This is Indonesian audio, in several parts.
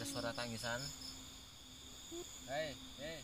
ada suara tangisan. Hei, hei.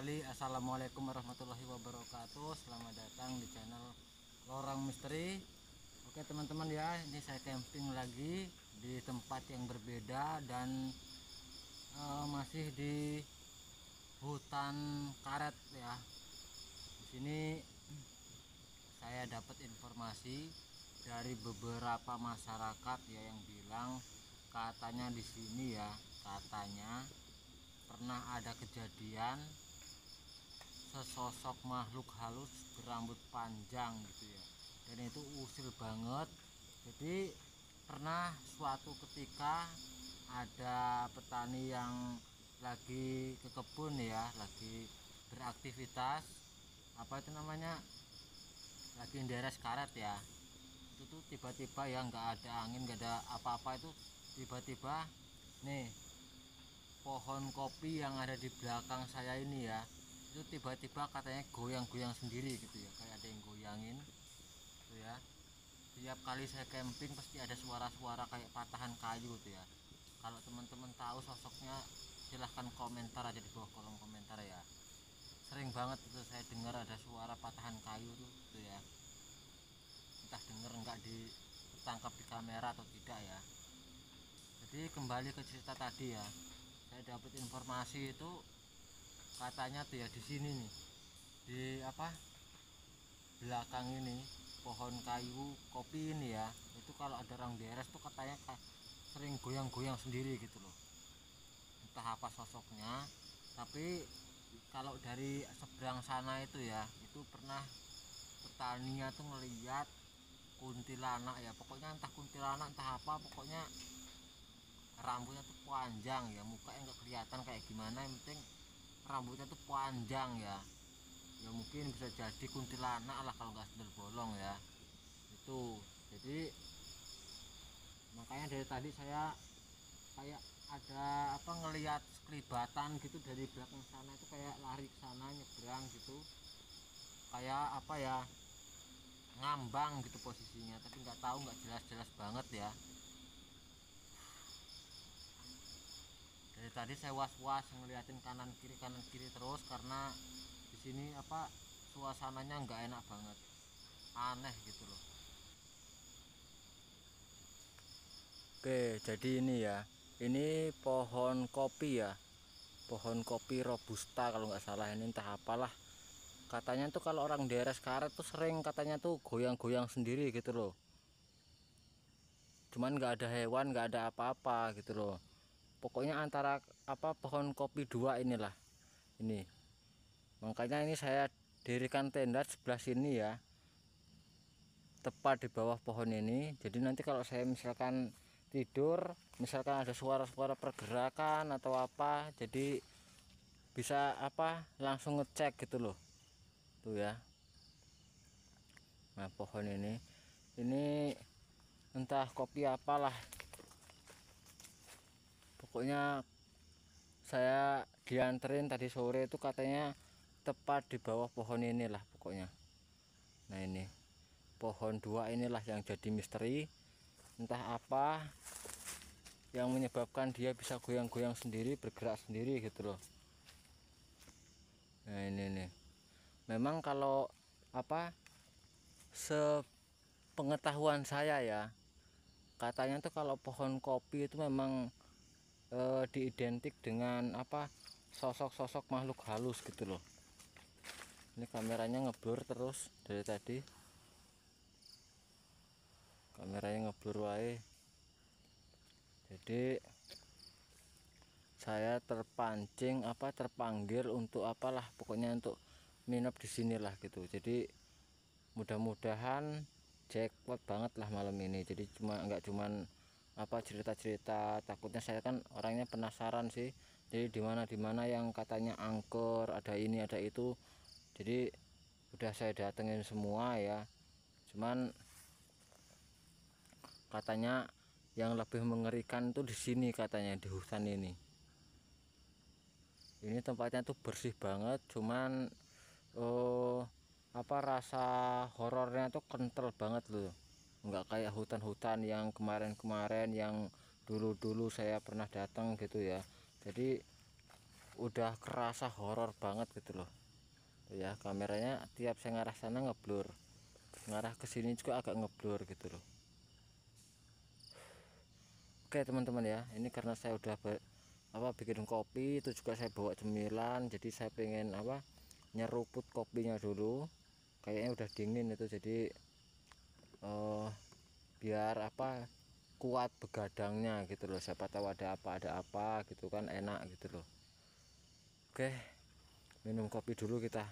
kembali. Assalamualaikum warahmatullahi wabarakatuh. Selamat datang di channel Lorong Misteri. Oke teman-teman ya, ini saya camping lagi di tempat yang berbeda dan masih di hutan karet ya. Di sini saya dapat informasi dari beberapa masyarakat ya yang bilang katanya di sini ya, katanya pernah ada kejadian sesosok makhluk halus berambut panjang gitu ya, dan itu usil banget. Jadi pernah suatu ketika ada petani yang lagi ke kebun ya, lagi beraktivitas apa itu namanya, lagi nderes karet ya, itu tuh tiba-tiba ya nggak ada angin, nggak ada apa-apa, itu tiba-tiba nih pohon kopi yang ada di belakang saya ini ya, itu tiba-tiba katanya goyang-goyang sendiri gitu ya, kayak ada yang goyangin gitu ya. Tiap kali saya camping pasti ada suara-suara kayak patahan kayu gitu ya. Kalau teman-teman tahu sosoknya silahkan komentar aja di bawah kolom komentar ya. Sering banget itu saya dengar ada suara patahan kayu tuh gitu ya, entah denger nggak ditangkap di kamera atau tidak ya. Jadi kembali ke cerita tadi ya, saya dapat informasi itu katanya tuh ya di sini nih, di apa belakang ini pohon kayu kopi ini ya, itu kalau ada orang beres tuh katanya sering goyang-goyang sendiri gitu loh, entah apa sosoknya. Tapi kalau dari seberang sana itu ya, itu pernah petaninya tuh ngeliat kuntilanak ya, pokoknya entah kuntilanak entah apa, pokoknya rambutnya tuh panjang ya, mukanya nggak kelihatan kayak gimana, yang penting rambutnya tuh panjang ya. Ya mungkin bisa jadi kuntilanak lah kalau nggak sendal bolong ya itu. Jadi makanya dari tadi saya kayak ada apa, ngelihat kelibatan gitu dari belakang sana, itu kayak lari ke sana nyebrang gitu, kayak apa ya, ngambang gitu posisinya, tapi nggak tahu, nggak jelas-jelas banget ya. Dari tadi saya was-was ngeliatin kanan kiri terus, karena di sini apa, suasananya nggak enak banget, aneh gitu loh. Oke, jadi ini ya, ini pohon kopi ya, pohon kopi robusta kalau nggak salah ini, entah apalah. Katanya tuh kalau orang daerah karet tuh sering katanya tuh goyang-goyang sendiri gitu loh. Cuman nggak ada hewan, nggak ada apa-apa gitu loh. Pokoknya antara apa, pohon kopi dua inilah ini. Makanya ini saya dirikan tenda sebelah sini ya, tepat di bawah pohon ini. Jadi nanti kalau saya misalkan tidur, misalkan ada suara-suara pergerakan atau apa, jadi bisa apa, langsung ngecek gitu loh tuh ya. Nah pohon ini entah kopi apalah, pokoknya saya dianterin tadi sore itu katanya tepat di bawah pohon inilah pokoknya. Nah ini pohon dua inilah yang jadi misteri, entah apa yang menyebabkan dia bisa goyang-goyang sendiri, bergerak sendiri gitu loh. Nah ini nih, memang kalau apa, sepengetahuan saya ya, katanya tuh kalau pohon kopi itu memang diidentik dengan apa, sosok-sosok makhluk halus gitu loh. Ini kameranya ngeblur terus dari tadi, kameranya ngeblur wae. Jadi saya terpancing apa, terpanggil untuk apalah pokoknya, untuk nginep di sinilah gitu. Jadi mudah-mudahan jackpot banget lah malam ini. Jadi nggak cuman apa, cerita-cerita, takutnya saya kan orangnya penasaran sih. Jadi dimana yang katanya angker, ada ini ada itu, jadi udah saya datengin semua ya. Cuman katanya yang lebih mengerikan tuh di sini, katanya di hutan ini. Ini tempatnya tuh bersih banget, cuman apa, rasa horornya tuh kental banget loh. Nggak kayak hutan-hutan yang kemarin-kemarin, yang dulu-dulu saya pernah datang gitu ya. Jadi udah kerasa horor banget gitu loh ya. Kameranya tiap saya ngarah sana ngeblur, ngarah ke sini juga agak ngeblur gitu loh. Oke teman-teman ya, ini karena saya udah bikin kopi, itu juga saya bawa cemilan, jadi saya pengen nyeruput kopinya dulu. Kayaknya udah dingin itu, jadi biar kuat begadangnya gitu loh. Siapa tahu ada apa gitu kan, enak gitu loh. Oke, minum kopi dulu kita.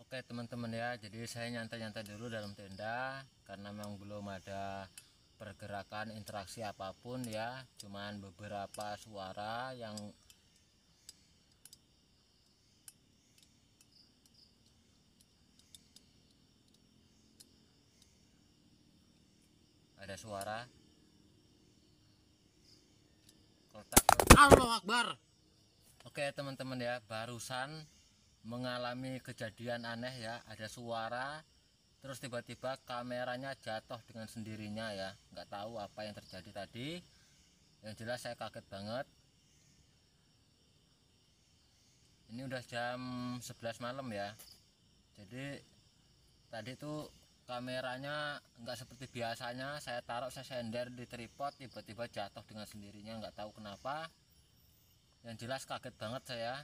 Oke teman-teman ya, jadi saya nyantai-nyantai dulu dalam tenda karena memang belum ada pergerakan interaksi apapun ya, cuman beberapa suara yang ada suara kotak. Allahu Akbar. Oke teman-teman ya, barusan mengalami kejadian aneh ya, ada suara terus tiba-tiba kameranya jatuh dengan sendirinya ya, nggak tahu apa yang terjadi tadi. Yang jelas saya kaget banget. Ini udah jam 11 malam ya, jadi tadi tuh kameranya nggak seperti biasanya, saya taruh, saya sender di tripod, tiba-tiba jatuh dengan sendirinya, nggak tahu kenapa. Yang jelas kaget banget saya.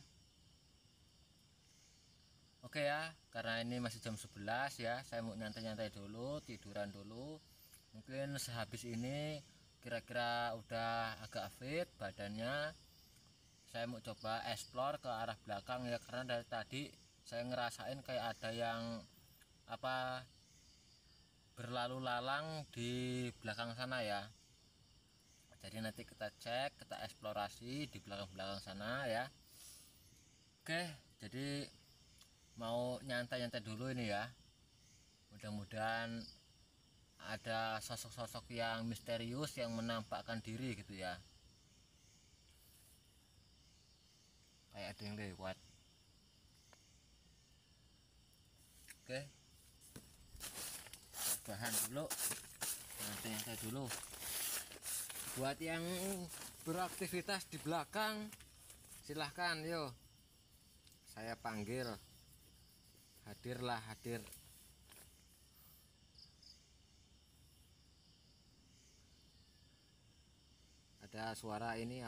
Oke ya, karena ini masih jam 11 ya, saya mau nyantai-nyantai dulu, tiduran dulu. Mungkin sehabis ini kira-kira udah agak fit badannya, saya mau coba explore ke arah belakang ya, karena dari tadi saya ngerasain kayak ada yang berlalu lalang di belakang sana ya. Jadi nanti kita cek, kita eksplorasi di belakang-belakang sana ya. Oke, jadi mau nyantai-nyantai dulu ini ya. Mudah-mudahan ada sosok-sosok yang misterius yang menampakkan diri gitu ya. Kayak ada yang lewat. Oke, bahan dulu, nyantai-nyantai dulu. Buat yang beraktivitas di belakang silahkan, yo, saya panggil, hadirlah, hadir. Ada suara ini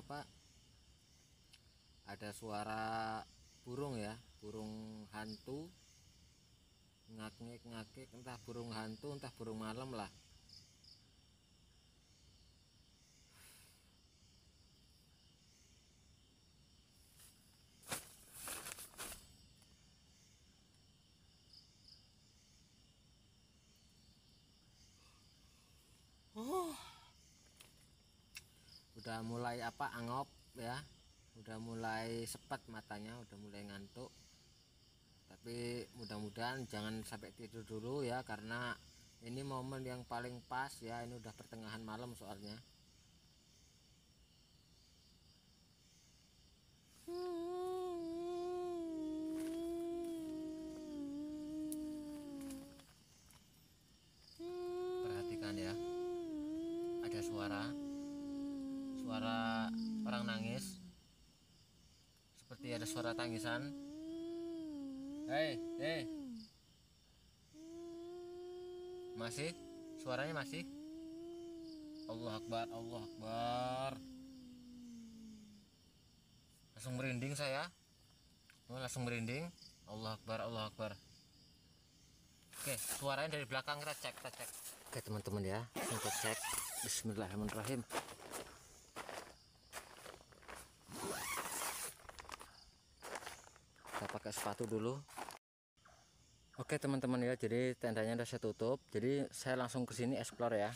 ada suara burung ya, burung hantu ngakik-ngakik, entah burung hantu entah burung malam lah. udah mulai apa angop ya, udah mulai sepet matanya, udah mulai ngantuk. Tapi mudah-mudahan jangan sampai tidur dulu ya, karena ini momen yang paling pas ya, ini udah pertengahan malam soalnya. Perhatikan ya, ada suara orang nangis, seperti ada suara tangisan. Hei, Masih suaranya masih. Allah Akbar, Allah Akbar. Langsung merinding saya. Langsung merinding. Allah Akbar, Allah Akbar. Oke, suaranya dari belakang, kita cek. Oke teman-teman ya, langsung kita cek. Bismillahirrahmanirrahim. Kita pakai sepatu dulu. Oke teman-teman ya, jadi tendanya udah saya tutup. Jadi saya langsung ke sini explore ya.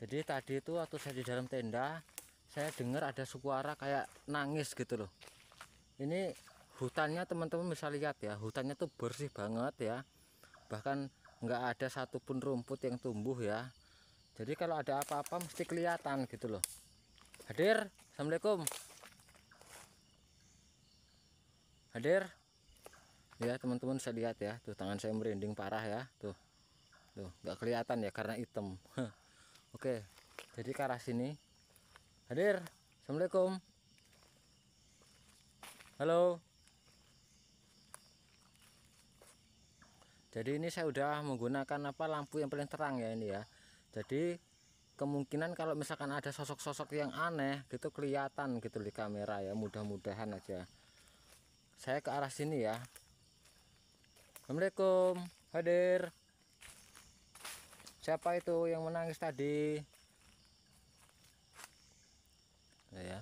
Jadi tadi itu waktu saya di dalam tenda, saya dengar ada suara kayak nangis gitu loh. Ini hutannya teman-teman bisa lihat ya, hutannya tuh bersih banget ya, bahkan nggak ada satupun rumput yang tumbuh ya. Jadi kalau ada apa-apa mesti kelihatan gitu loh. Hadir, assalamualaikum. Hadir ya teman-teman, saya lihat ya, tuh tangan saya merinding parah ya, tuh nggak kelihatan ya karena hitam. Oke, jadi ke arah sini. Hadir, assalamualaikum. Halo. Jadi ini saya udah menggunakan apa, lampu yang paling terang ya ini ya. Jadi kemungkinan kalau misalkan ada sosok-sosok yang aneh gitu kelihatan gitu di kamera ya, mudah-mudahan aja. Saya ke arah sini ya. Assalamualaikum. Hadir. Siapa itu yang menangis tadi? Ya,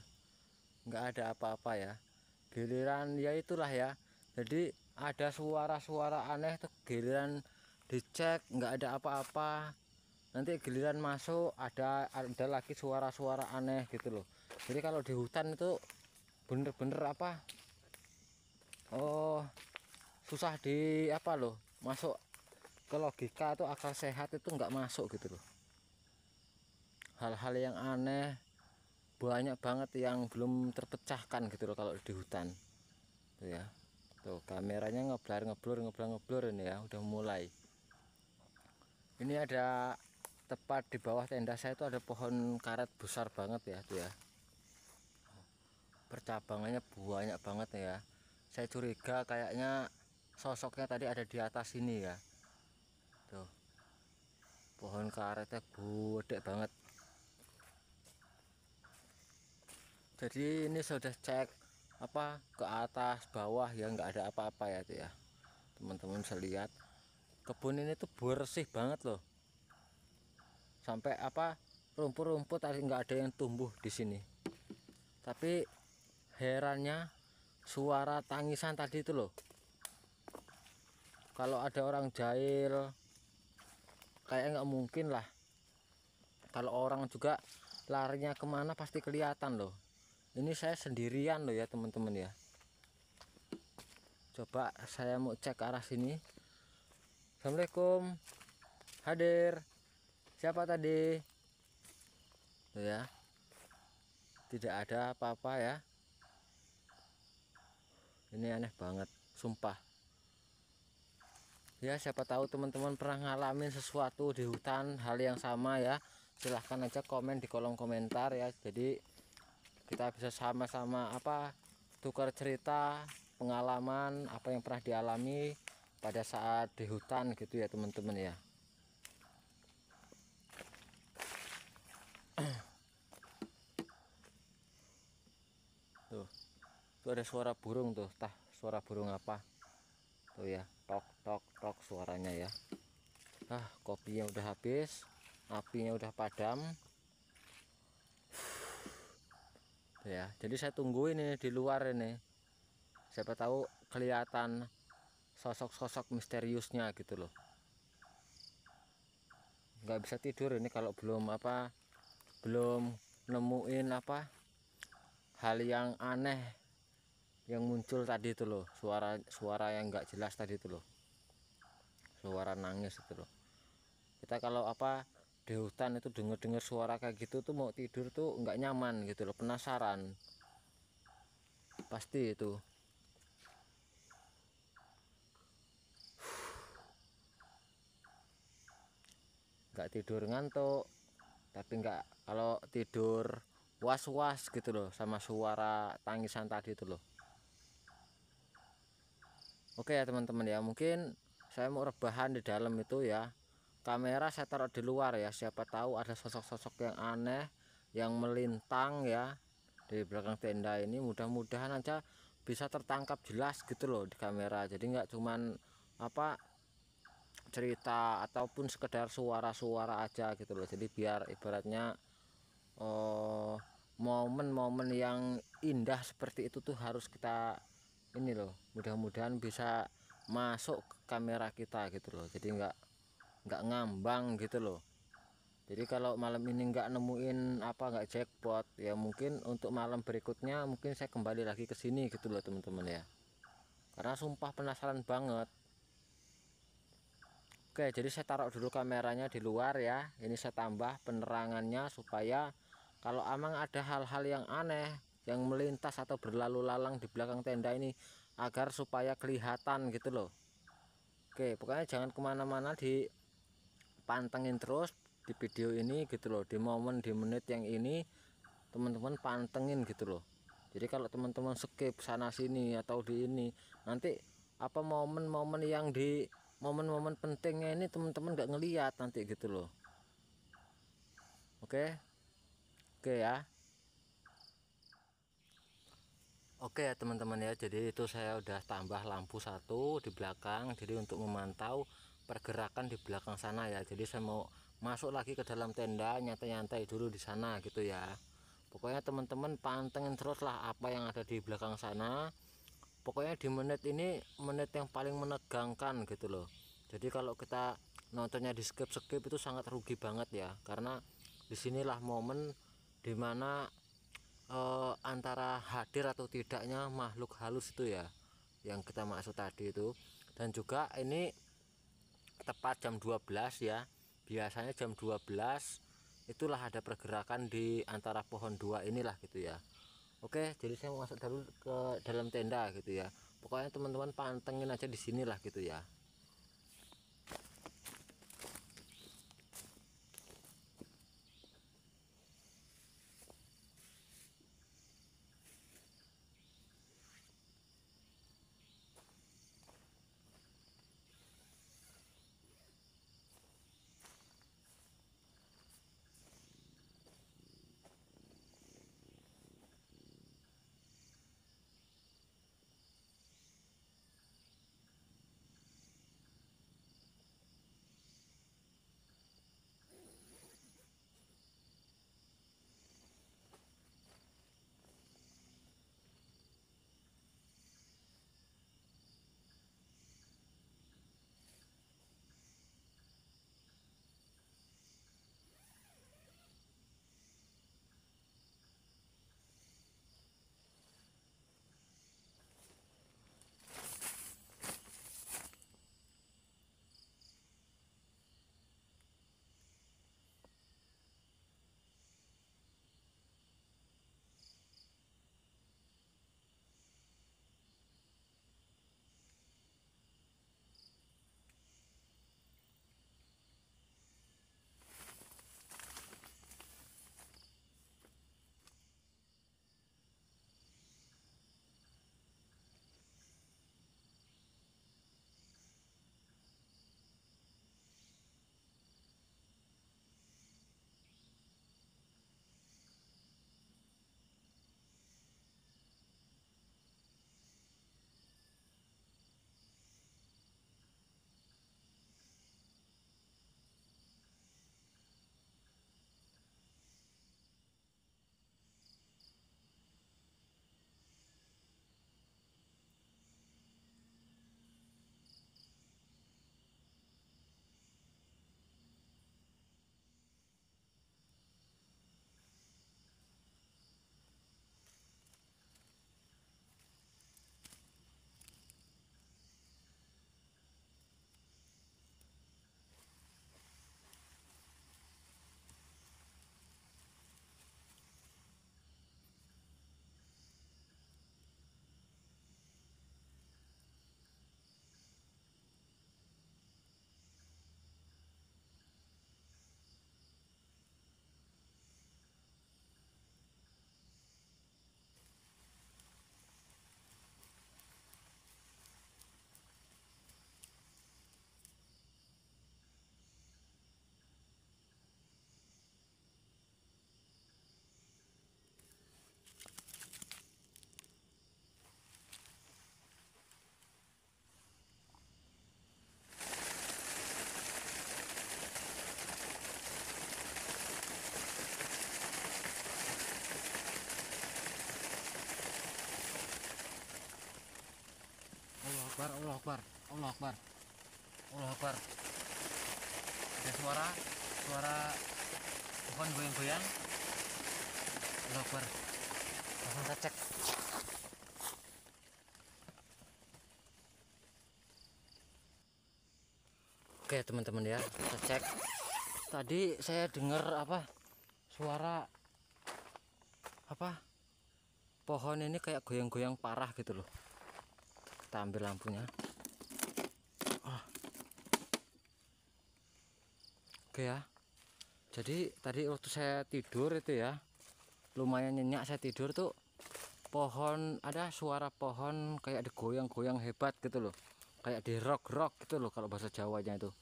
nggak ada apa-apa ya. Giliran ya itulah ya. Jadi ada suara-suara aneh tuh, giliran dicek nggak ada apa-apa. Nanti giliran masuk ada lagi suara-suara aneh gitu loh. Jadi kalau di hutan itu bener-bener apa? Oh, susah di apa loh, masuk ke logika atau akal sehat itu nggak masuk gitu loh. Hal-hal yang aneh banyak banget yang belum terpecahkan gitu loh kalau di hutan. Tuh ya, tuh kameranya ngeblur ini ya, udah mulai. Ini ada tepat di bawah tenda saya itu ada pohon karet besar banget ya, tuh ya. Percabangannya banyak banget ya. Saya curiga kayaknya sosoknya tadi ada di atas sini ya. Tuh, pohon karetnya gede banget. Jadi ini sudah cek apa ke atas bawah ya, nggak ada apa-apa ya tuh ya. Teman-teman bisa lihat kebun ini tuh bersih banget loh. Sampai apa, rumput-rumput tadi nggak ada yang tumbuh di sini. Tapi herannya suara tangisan tadi itu loh. Kalau ada orang jahil kayak nggak mungkin lah. Kalau orang juga larinya kemana pasti kelihatan loh. Ini saya sendirian loh ya teman-teman ya. Coba saya mau cek ke arah sini. Assalamualaikum. Hadir. Siapa tadi? Tuh ya. Tidak ada apa-apa ya. Ini aneh banget, sumpah. Ya siapa tahu teman-teman pernah ngalamin sesuatu di hutan hal yang sama ya. Silahkan aja komen di kolom komentar ya. Jadi kita bisa sama-sama apa, tukar cerita pengalaman apa yang pernah dialami pada saat di hutan gitu ya teman-teman ya. Tuh ada suara burung tuh, suara burung apa tuh ya, tok tok tok suaranya ya. Kopinya udah habis, apinya udah padam ya. Jadi saya tunggu ini di luar ini, siapa tahu kelihatan sosok-sosok misteriusnya gitu loh. Nggak bisa tidur ini kalau belum apa, belum nemuin apa hal yang aneh yang muncul tadi itu loh, suara yang nggak jelas tadi itu loh, suara nangis itu loh. Kita kalau apa di hutan itu denger suara kayak gitu tuh mau tidur tuh nggak nyaman gitu loh, penasaran pasti itu. Nggak tidur ngantuk, tapi nggak, kalau tidur was-was gitu loh sama suara tangisan tadi itu loh. Oke ya teman-teman ya, mungkin saya mau rebahan di dalam itu ya. Kamera saya taruh di luar ya, siapa tahu ada sosok-sosok yang aneh yang melintang ya di belakang tenda ini. Mudah-mudahan aja bisa tertangkap jelas gitu loh di kamera, jadi nggak cuman apa cerita ataupun sekedar suara-suara aja gitu loh. Jadi biar ibaratnya momen-momen yang indah seperti itu tuh harus kita ini loh, mudah-mudahan bisa masuk ke kamera kita gitu loh, jadi nggak ngambang gitu loh. Jadi kalau malam ini nggak nemuin apa, nggak jackpot ya, mungkin untuk malam berikutnya mungkin saya kembali lagi ke sini gitu loh teman-teman ya, karena sumpah penasaran banget. Oke, jadi saya taruh dulu kameranya di luar ya. Ini saya tambah penerangannya supaya kalau emang ada hal-hal yang aneh yang melintas atau berlalu lalang di belakang tenda ini, agar supaya kelihatan gitu loh. Oke, pokoknya jangan kemana-mana, dipantengin terus di video ini gitu loh. Di momen, di menit yang ini teman-teman pantengin gitu loh. Jadi kalau teman-teman skip sana sini atau di ini, nanti apa momen-momen yang di momen-momen pentingnya ini teman-teman nggak ngeliat nanti gitu loh. Oke, oke ya. Oke ya teman-teman ya, jadi itu saya udah tambah lampu satu di belakang, jadi untuk memantau pergerakan di belakang sana ya. Jadi saya mau masuk lagi ke dalam tenda, nyantai-nyantai dulu di sana gitu ya. Pokoknya teman-teman pantengin terus lah apa yang ada di belakang sana. Pokoknya di menit ini menit yang paling menegangkan gitu loh. Jadi kalau kita nontonnya di skip-skip itu sangat rugi banget ya, karena disinilah momen dimana antara hadir atau tidaknya makhluk halus itu ya, yang kita maksud tadi itu. Dan juga ini tepat jam 12 ya, biasanya jam 12 itulah ada pergerakan di antara pohon dua inilah gitu ya. Oke, jadi saya mau masuk dulu ke dalam tenda gitu ya. Pokoknya teman-teman pantengin aja di sinilah gitu ya. Akbar, Allah Akbar, Allah Akbar. Ada suara pohon goyang-goyang. Allah Akbar. Langsung kita cek. Oke teman-teman ya, kita cek. Tadi saya dengar suara pohon ini kayak goyang-goyang parah gitu loh. Kita ambil lampunya. Oke ya, jadi tadi waktu saya tidur itu ya, lumayan nyenyak saya tidur tuh, ada suara pohon kayak digoyang-goyang hebat gitu loh, kayak di rock gitu loh kalau bahasa Jawanya itu.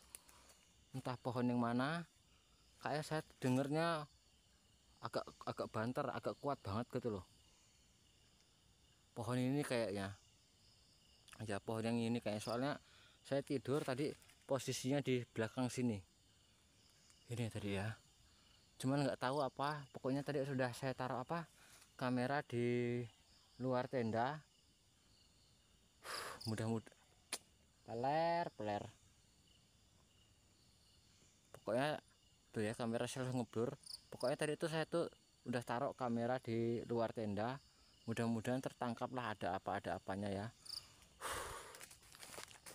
Entah pohon yang mana, kayak saya dengernya agak banter, agak kuat banget gitu loh. Pohon ini kayaknya, ya pohon yang ini kayak, soalnya saya tidur tadi posisinya di belakang sini. Ini tadi ya, cuman nggak tahu apa, pokoknya tadi sudah saya taruh kamera di luar tenda. Mudah-mudahan peler pokoknya tuh ya, kamera selalu ngeblur. Pokoknya tadi itu saya tuh udah taruh kamera di luar tenda, mudah-mudahan tertangkap lah ada apanya ya.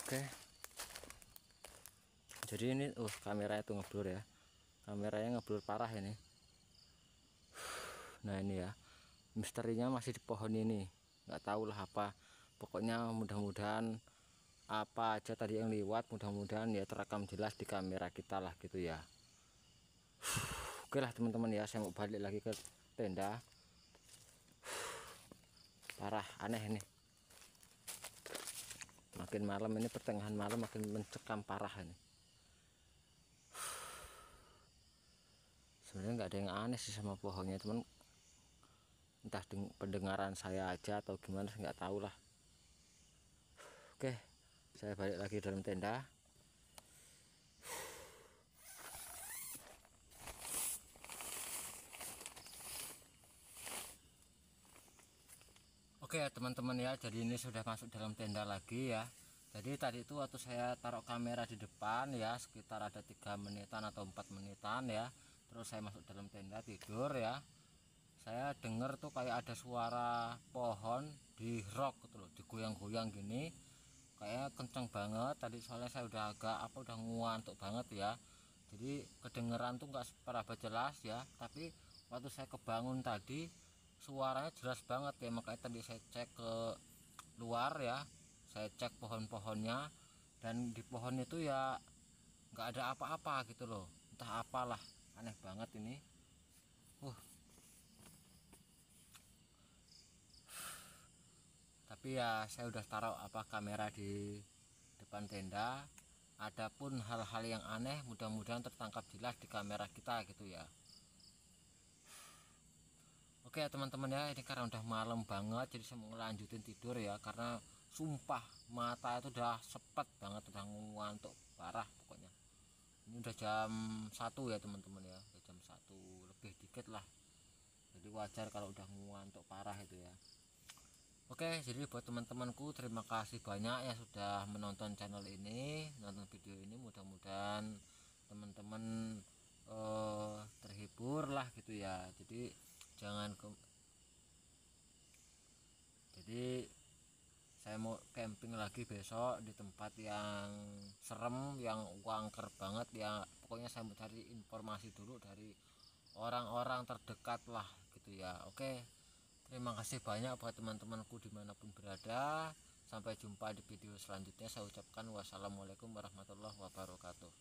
Oke, jadi ini kamera itu ngeblur ya, kameranya ngeblur parah ini. Nah ini ya, misterinya masih di pohon ini, nggak tahu lah apa. Pokoknya mudah-mudahan apa aja tadi yang lewat, mudah-mudahan ya terekam jelas di kamera kita lah gitu ya. Oke lah teman-teman ya, saya mau balik lagi ke tenda. Parah, aneh ini. Makin malam ini, pertengahan malam makin mencekam parah ini. Sebenarnya nggak ada yang aneh sih sama pohonnya, teman. Entah pendengaran saya aja atau gimana, saya nggak tahu lah. Oke, saya balik lagi dalam tenda. Oke ya teman-teman ya, jadi ini sudah masuk dalam tenda lagi ya. Jadi tadi itu waktu saya taruh kamera di depan ya, sekitar ada 3 menitan atau 4 menitan ya. Terus saya masuk dalam tenda tidur ya. Saya dengar tuh kayak ada suara pohon di rock gitu loh, digoyang-goyang gini. Kayaknya kenceng banget tadi, soalnya saya udah udah ngantuk banget ya. Jadi kedengeran tuh nggak seberapa jelas ya, tapi waktu saya kebangun tadi suaranya jelas banget ya. Makanya tadi saya cek ke luar ya, saya cek pohon-pohonnya, dan di pohon itu ya nggak ada apa-apa gitu loh, entah apalah, aneh banget ini. Tapi ya saya udah taruh kamera di depan tenda. Adapun hal-hal yang aneh mudah-mudahan tertangkap jelas di kamera kita gitu ya. Oke ya teman-teman ya, ini karena udah malam banget, jadi saya mau lanjutin tidur ya, karena sumpah mata itu udah sepet banget, udah ngantuk parah pokoknya. Ini udah jam 1 ya teman-teman ya, udah jam 1 lebih dikit lah, jadi wajar kalau udah ngantuk parah itu ya. Oke, jadi buat teman-temanku, terima kasih banyak ya sudah menonton channel ini, nonton video ini. Mudah-mudahan teman-teman terhibur lah gitu ya. Jadi jadi saya mau camping lagi besok di tempat yang serem, yang wangker banget ya. Pokoknya saya mau cari informasi dulu dari orang-orang terdekat lah gitu ya. Oke, terima kasih banyak buat teman-temanku dimanapun berada. Sampai jumpa di video selanjutnya. Saya ucapkan wassalamualaikum warahmatullahi wabarakatuh.